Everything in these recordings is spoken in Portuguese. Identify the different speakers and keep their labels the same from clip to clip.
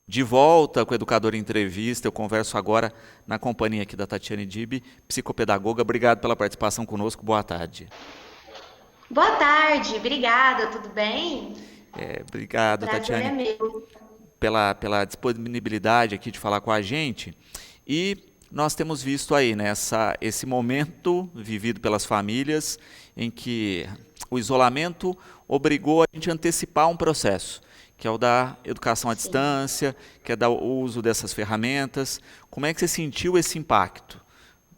Speaker 1: De volta com o Educador em Entrevista, eu converso agora na companhia aqui da Tatiane Dib, psicopedagoga. Obrigado pela participação conosco, boa tarde.
Speaker 2: Boa tarde, obrigada, tudo bem? O
Speaker 1: Obrigado,
Speaker 2: prazer é
Speaker 1: Tatiane,
Speaker 2: meu.
Speaker 1: pela disponibilidade aqui de falar com a gente. E nós temos visto aí esse momento vivido pelas famílias em que o isolamento obrigou a gente a antecipar um processo, que é o da educação à
Speaker 2: Sim.
Speaker 1: distância, que é o uso dessas ferramentas. Como é que você sentiu esse impacto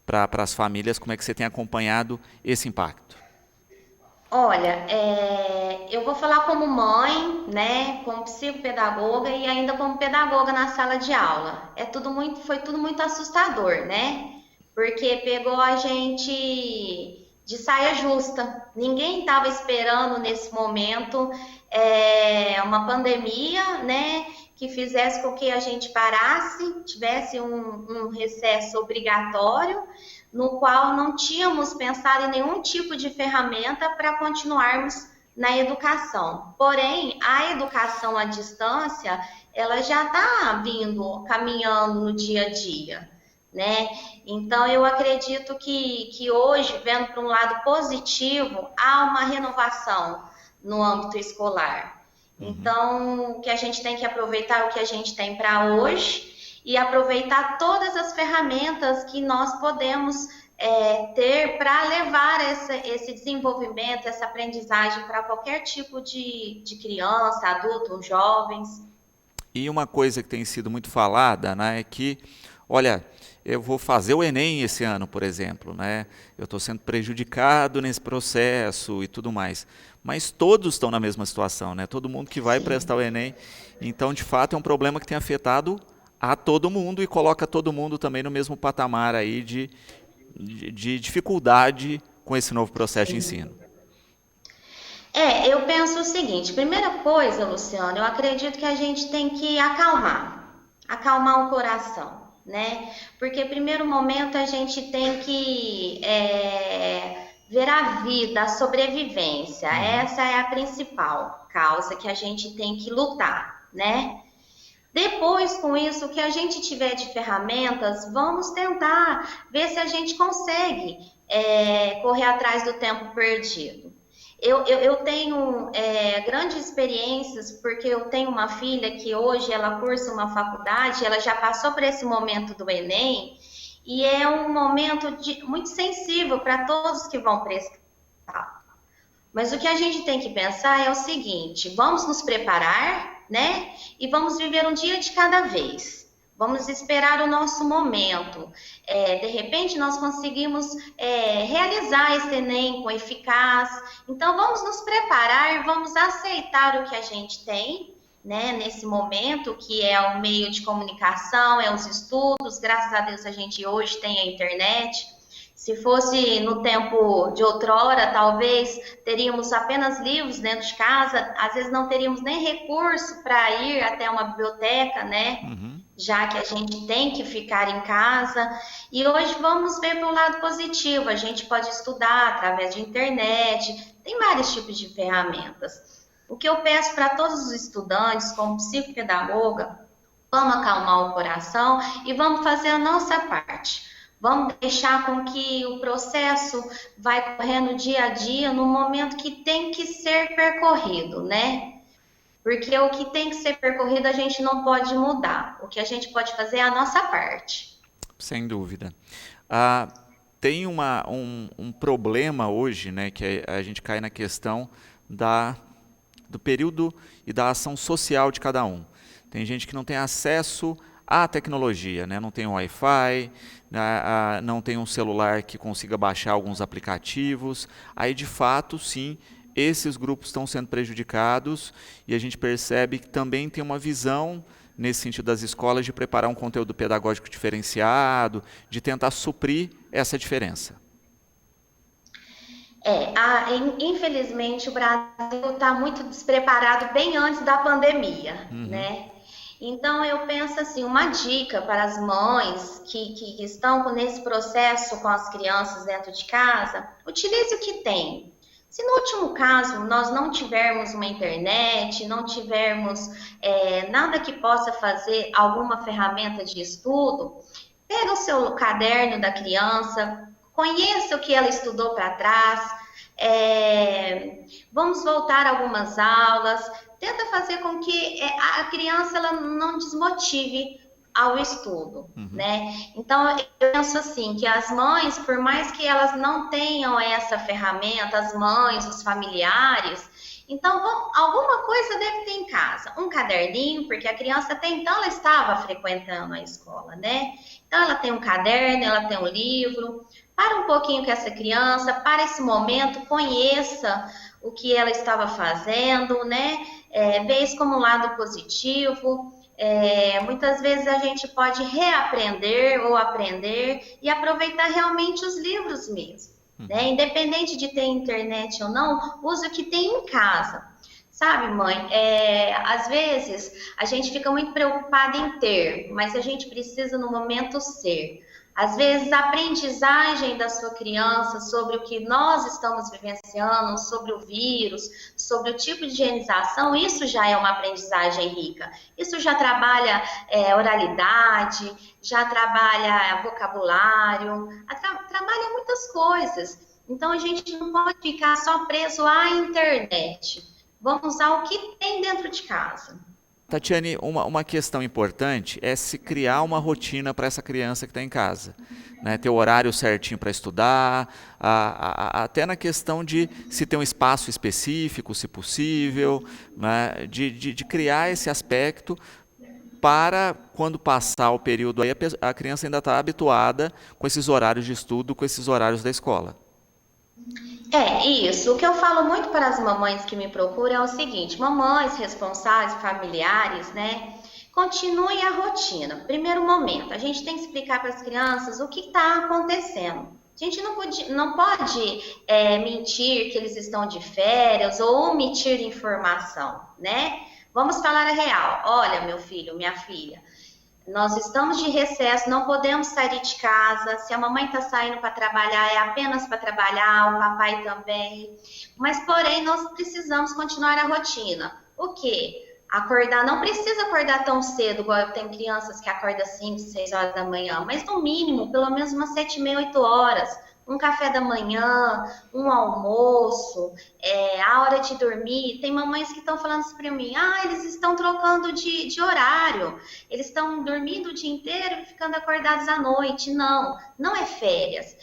Speaker 1: para as famílias? Como é que você tem acompanhado esse impacto?
Speaker 2: Olha, eu vou falar como mãe, né, como psicopedagoga e ainda como pedagoga na sala de aula. Foi tudo muito assustador, né? Porque pegou a gente de saia justa. Ninguém estava esperando nesse momento uma pandemia, né, que fizesse com que a gente parasse, tivesse um recesso obrigatório no qual não tínhamos pensado em nenhum tipo de ferramenta para continuarmos na educação. Porém, a educação à distância, ela já está vindo, caminhando no dia a dia, né? Então, eu acredito que hoje, vendo para um lado positivo, há uma renovação no âmbito escolar.
Speaker 1: Uhum.
Speaker 2: Então, o que a gente tem que aproveitar é o que a gente tem para hoje e aproveitar todas as ferramentas que nós podemos ter para levar esse desenvolvimento, essa aprendizagem para qualquer tipo de criança, adulto, jovens.
Speaker 1: E uma coisa que tem sido muito falada, né, é que, olha, eu vou fazer o Enem esse ano, por exemplo, né? Eu estou sendo prejudicado nesse processo e tudo mais. Mas todos estão na mesma situação, né? Todo mundo que vai prestar o
Speaker 2: Sim.
Speaker 1: Enem. Então, de fato, é um problema que tem afetado a todo mundo e coloca todo mundo também no mesmo patamar aí de dificuldade com esse novo processo de ensino.
Speaker 2: Sim. Eu penso o seguinte: primeira coisa, Luciano, eu acredito que a gente tem que acalmar o coração, né? Porque, primeiro momento, a gente tem que ver a vida, a sobrevivência.
Speaker 1: Uhum.
Speaker 2: Essa é a principal causa que a gente tem que lutar, né? Depois, com isso, o que a gente tiver de ferramentas, vamos tentar ver se a gente consegue correr atrás do tempo perdido. Eu tenho grandes experiências, porque eu tenho uma filha que hoje ela cursa uma faculdade, ela já passou por esse momento do Enem, e é um momento muito sensível para todos que vão prestar. Mas o que a gente tem que pensar é o seguinte: vamos nos preparar, né? E vamos viver um dia de cada vez. Vamos esperar o nosso momento. De repente, nós conseguimos realizar esse Enem com eficácia. Então, vamos nos preparar, vamos aceitar o que a gente tem, né? Nesse momento, que é o meio de comunicação, é os estudos. Graças a Deus, a gente hoje tem a internet. Se fosse no tempo de outrora, talvez teríamos apenas livros dentro de casa, às vezes não teríamos nem recurso para ir até uma biblioteca, né?
Speaker 1: Uhum.
Speaker 2: Já que a gente tem que ficar em casa. E hoje vamos ver pelo lado positivo, a gente pode estudar através de internet, tem vários tipos de ferramentas. O que eu peço para todos os estudantes, como psicopedagoga, vamos acalmar o coração e vamos fazer a nossa parte. Vamos deixar com que o processo vai correndo dia a dia no momento que tem que ser percorrido, né? Porque o que tem que ser percorrido a gente não pode mudar. O que a gente pode fazer é a nossa parte.
Speaker 1: Sem dúvida. Ah, tem um problema hoje, né, que a gente cai na questão do período e da ação social de cada um. Tem gente que não tem acesso à tecnologia, né, não tem um Wi-Fi, né, não tem um celular que consiga baixar alguns aplicativos. Aí, de fato, sim, esses grupos estão sendo prejudicados e a gente percebe que também tem uma visão nesse sentido das escolas de preparar um conteúdo pedagógico diferenciado, de tentar suprir essa diferença.
Speaker 2: Infelizmente o Brasil está muito despreparado bem antes da pandemia,
Speaker 1: Uhum.
Speaker 2: né? Então eu penso assim, uma dica para as mães que estão nesse processo com as crianças dentro de casa, utilize o que tem. Se no último caso nós não tivermos uma internet, não tivermos nada que possa fazer alguma ferramenta de estudo, pega o seu caderno da criança, conheça o que ela estudou para trás, vamos voltar algumas aulas, tenta fazer com que a criança ela não desmotive ao estudo,
Speaker 1: Uhum.
Speaker 2: né? Então, eu penso assim, que as mães, por mais que elas não tenham essa ferramenta, as mães, os familiares, então alguma coisa deve ter em casa. Um caderninho, porque a criança até então ela estava frequentando a escola, né? Então, ela tem um caderno, ela tem um livro. Para um pouquinho com essa criança, para esse momento, conheça o que ela estava fazendo, né? Vê isso como um lado positivo. Muitas vezes a gente pode reaprender ou aprender e aproveitar realmente os livros mesmo. Né?
Speaker 1: Uhum.
Speaker 2: Independente de ter internet ou não, use o que tem em casa. Sabe, mãe? Às vezes a gente fica muito preocupada em ter, mas a gente precisa no momento ser. Às vezes, a aprendizagem da sua criança sobre o que nós estamos vivenciando, sobre o vírus, sobre o tipo de higienização, isso já é uma aprendizagem rica. Isso já trabalha oralidade, já trabalha vocabulário, trabalha muitas coisas. Então, a gente não pode ficar só preso à internet. Vamos usar o que tem dentro de casa.
Speaker 1: Tatiane, uma questão importante é se criar uma rotina para essa criança que está em casa. Né? Ter o horário certinho para estudar, até na questão de se ter um espaço específico, se possível, né? De criar esse aspecto para quando passar o período aí a criança ainda está habituada com esses horários de estudo, com esses horários da escola.
Speaker 2: Isso. O que eu falo muito para as mamães que me procuram é o seguinte: mamães responsáveis, familiares, né? Continue a rotina. Primeiro momento, a gente tem que explicar para as crianças o que está acontecendo. A gente não pode mentir que eles estão de férias ou omitir informação, né? Vamos falar a real. Olha, meu filho, minha filha, nós estamos de recesso, não podemos sair de casa. Se a mamãe está saindo para trabalhar, é apenas para trabalhar, o papai também. Mas, porém, nós precisamos continuar a rotina. O quê? Acordar, não precisa acordar tão cedo, igual eu tenho crianças que acordam 5, 6 horas da manhã, mas no mínimo, pelo menos umas 7 e meia, 8 horas. Um café da manhã, um almoço, a hora de dormir. Tem mamães que estão falando isso para mim: eles estão trocando de horário, eles estão dormindo o dia inteiro e ficando acordados à noite. Não, não é férias.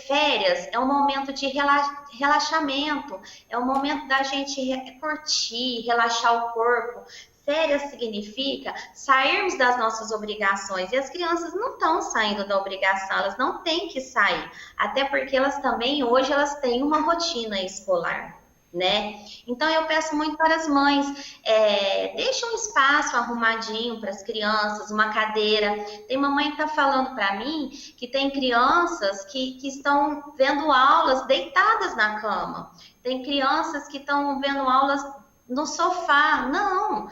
Speaker 2: Férias é um momento de relaxamento, é um momento da gente curtir, relaxar o corpo. Férias significa sairmos das nossas obrigações, e as crianças não estão saindo da obrigação, elas não têm que sair, até porque elas também hoje elas têm uma rotina escolar, né? Então eu peço muito para as mães, deixa um espaço arrumadinho para as crianças, uma cadeira. Tem mamãe que está falando para mim que tem crianças que estão vendo aulas deitadas na cama, tem crianças que estão vendo aulas no sofá. Não,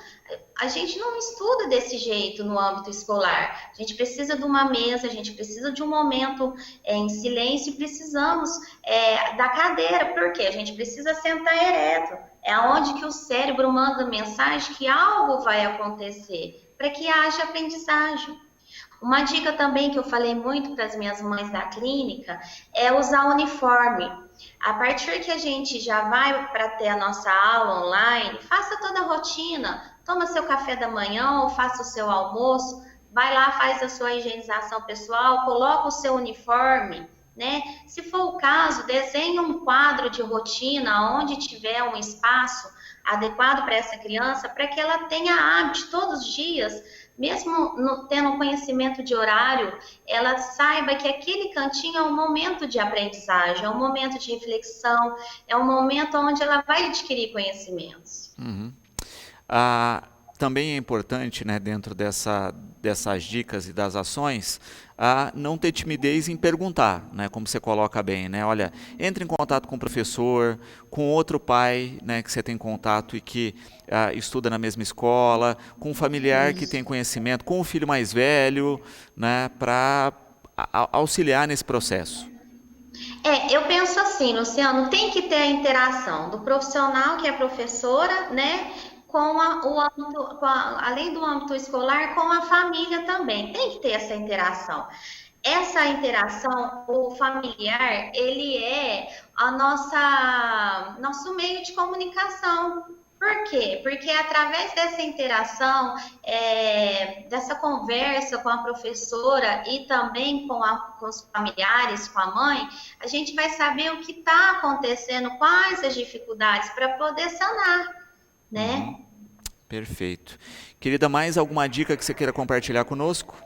Speaker 2: a gente não estuda desse jeito no âmbito escolar. A gente precisa de uma mesa, a gente precisa de um momento em silêncio e precisamos da cadeira, porque a gente precisa sentar ereto. É onde que o cérebro manda mensagem que algo vai acontecer, para que haja aprendizagem. Uma dica também que eu falei muito para as minhas mães da clínica é usar uniforme. A partir que a gente já vai para ter a nossa aula online, faça toda a rotina, toma seu café da manhã ou faça o seu almoço, vai lá, faz a sua higienização pessoal, coloca o seu uniforme, né? Se for o caso, desenhe um quadro de rotina onde tiver um espaço adequado para essa criança, para que ela tenha hábito todos os dias, mesmo tendo um conhecimento de horário, ela saiba que aquele cantinho é um momento de aprendizagem, é um momento de reflexão, é um momento onde ela vai adquirir conhecimentos.
Speaker 1: Uhum. Ah, também é importante, né, dentro dessas dicas e das ações, não ter timidez em perguntar, né, como você coloca bem, né? Olha, entre em contato com o professor, com outro pai, né, que você tem contato e que estuda na mesma escola, com um familiar que tem
Speaker 2: Isso.
Speaker 1: conhecimento, com o filho mais velho, né, para auxiliar nesse processo.
Speaker 2: Eu penso assim, Luciano, tem que ter a interação do profissional, que é a professora, né, com o âmbito, além do âmbito escolar, com a família também. Tem que ter essa interação. Essa interação, o familiar, ele é a nosso meio de comunicação. Por quê? Porque através dessa interação, dessa conversa com a professora e também com os familiares, com a mãe, a gente vai saber o que está acontecendo, quais as dificuldades para poder sanar,
Speaker 1: Uhum,
Speaker 2: né?
Speaker 1: perfeito. Querida, mais alguma dica que você queira compartilhar conosco?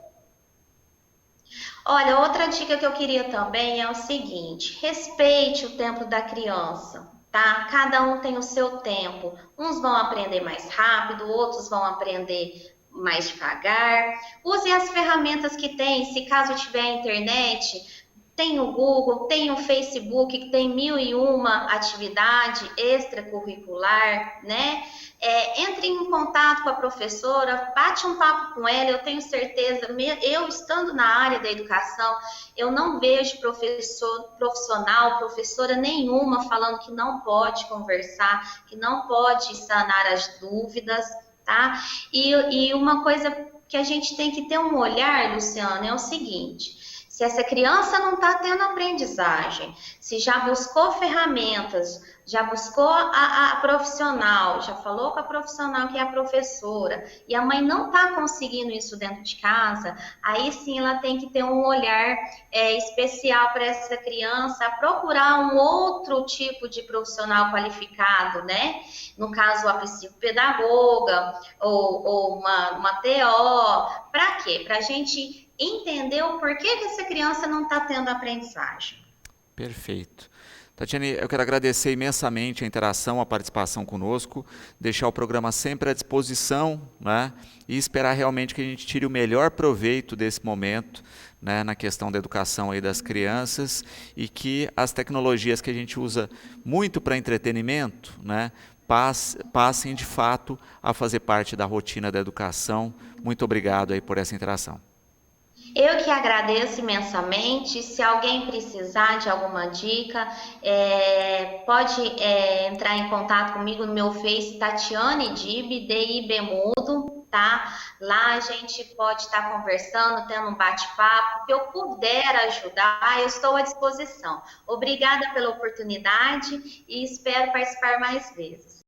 Speaker 2: Olha, outra dica que eu queria também é o seguinte: respeite o tempo da criança, tá? Cada um tem o seu tempo. Uns vão aprender mais rápido, outros vão aprender mais devagar. Use as ferramentas que tem, se caso tiver internet, tem o Google, tem o Facebook, que tem mil e uma atividade extracurricular, né? Entre em contato com a professora, bate um papo com ela. Eu tenho certeza, eu estando na área da educação, eu não vejo profissional, professora nenhuma falando que não pode conversar, que não pode sanar as dúvidas, tá? E uma coisa que a gente tem que ter um olhar, Luciana, é o seguinte: se essa criança não está tendo aprendizagem, se já buscou ferramentas, já buscou a profissional, já falou com a profissional que é a professora, e a mãe não está conseguindo isso dentro de casa, aí sim ela tem que ter um olhar especial para essa criança, procurar um outro tipo de profissional qualificado, né? No caso, a psicopedagoga ou uma TO. Para quê? Para a gente entender o porquê que essa criança não está tendo aprendizagem.
Speaker 1: Perfeito. Tatiane, eu quero agradecer imensamente a interação, a participação conosco, deixar o programa sempre à disposição, né, e esperar realmente que a gente tire o melhor proveito desse momento, né, na questão da educação aí das crianças e que as tecnologias que a gente usa muito para entretenimento, né, passem de fato a fazer parte da rotina da educação. Muito obrigado aí por essa interação.
Speaker 2: Eu que agradeço imensamente. Se alguém precisar de alguma dica, pode entrar em contato comigo no meu Face, Tatiane Dib, DIB Mudo, tá? Lá a gente pode estar conversando, tendo um bate-papo. Se eu puder ajudar, eu estou à disposição. Obrigada pela oportunidade e espero participar mais vezes.